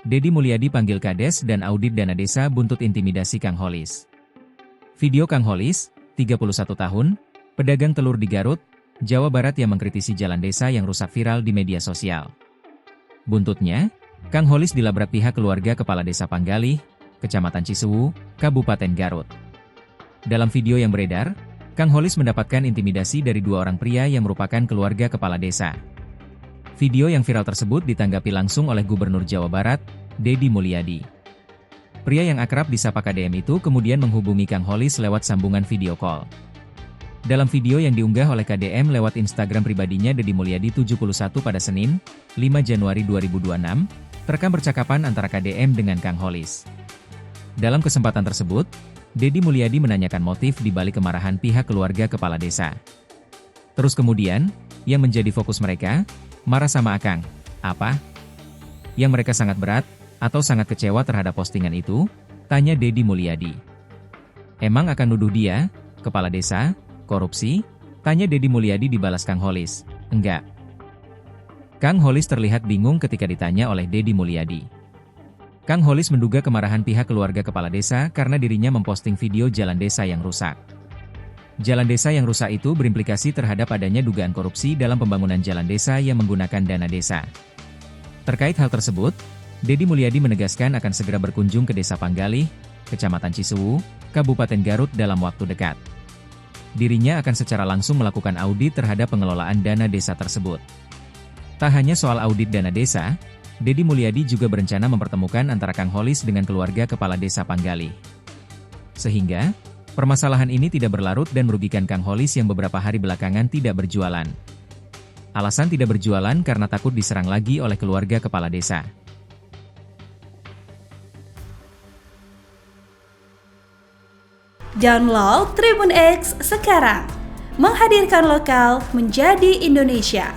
Deddy Mulyadi panggil Kades dan audit dana desa buntut intimidasi Kang Holis. Video Kang Holis, 31 tahun, pedagang telur di Garut, Jawa Barat yang mengkritisi jalan desa yang rusak viral di media sosial. Buntutnya, Kang Holis dilabrak pihak keluarga Kepala Desa Panggalih, Kecamatan Cisewu, Kabupaten Garut. Dalam video yang beredar, Kang Holis mendapatkan intimidasi dari dua orang pria yang merupakan keluarga kepala desa. Video yang viral tersebut ditanggapi langsung oleh Gubernur Jawa Barat, Deddy Mulyadi. Pria yang akrab disapa KDM itu kemudian menghubungi Kang Holis lewat sambungan video call. Dalam video yang diunggah oleh KDM lewat Instagram pribadinya Deddy Mulyadi 71 pada Senin, 5 Januari 2026, terekam percakapan antara KDM dengan Kang Holis. Dalam kesempatan tersebut, Deddy Mulyadi menanyakan motif di balik kemarahan pihak keluarga kepala desa. Terus kemudian, yang menjadi fokus mereka, marah sama Akang, apa? Yang mereka sangat berat, atau sangat kecewa terhadap postingan itu? Tanya Deddy Mulyadi. Emang akan nuduh dia, kepala desa, korupsi? Tanya Deddy Mulyadi dibalas Kang Holis, enggak. Kang Holis terlihat bingung ketika ditanya oleh Deddy Mulyadi. Kang Holis menduga kemarahan pihak keluarga kepala desa karena dirinya memposting video jalan desa yang rusak. Jalan desa yang rusak itu berimplikasi terhadap adanya dugaan korupsi dalam pembangunan jalan desa yang menggunakan dana desa. Terkait hal tersebut, Deddy Mulyadi menegaskan akan segera berkunjung ke Desa Panggalih, Kecamatan Cisewu, Kabupaten Garut dalam waktu dekat. Dirinya akan secara langsung melakukan audit terhadap pengelolaan dana desa tersebut. Tak hanya soal audit dana desa, Deddy Mulyadi juga berencana mempertemukan antara Kang Holis dengan keluarga kepala desa Panggalih. Sehingga, permasalahan ini tidak berlarut dan merugikan Kang Holis yang beberapa hari belakangan tidak berjualan. Alasan tidak berjualan karena takut diserang lagi oleh keluarga kepala desa. Download Tribun X sekarang, menghadirkan lokal menjadi Indonesia.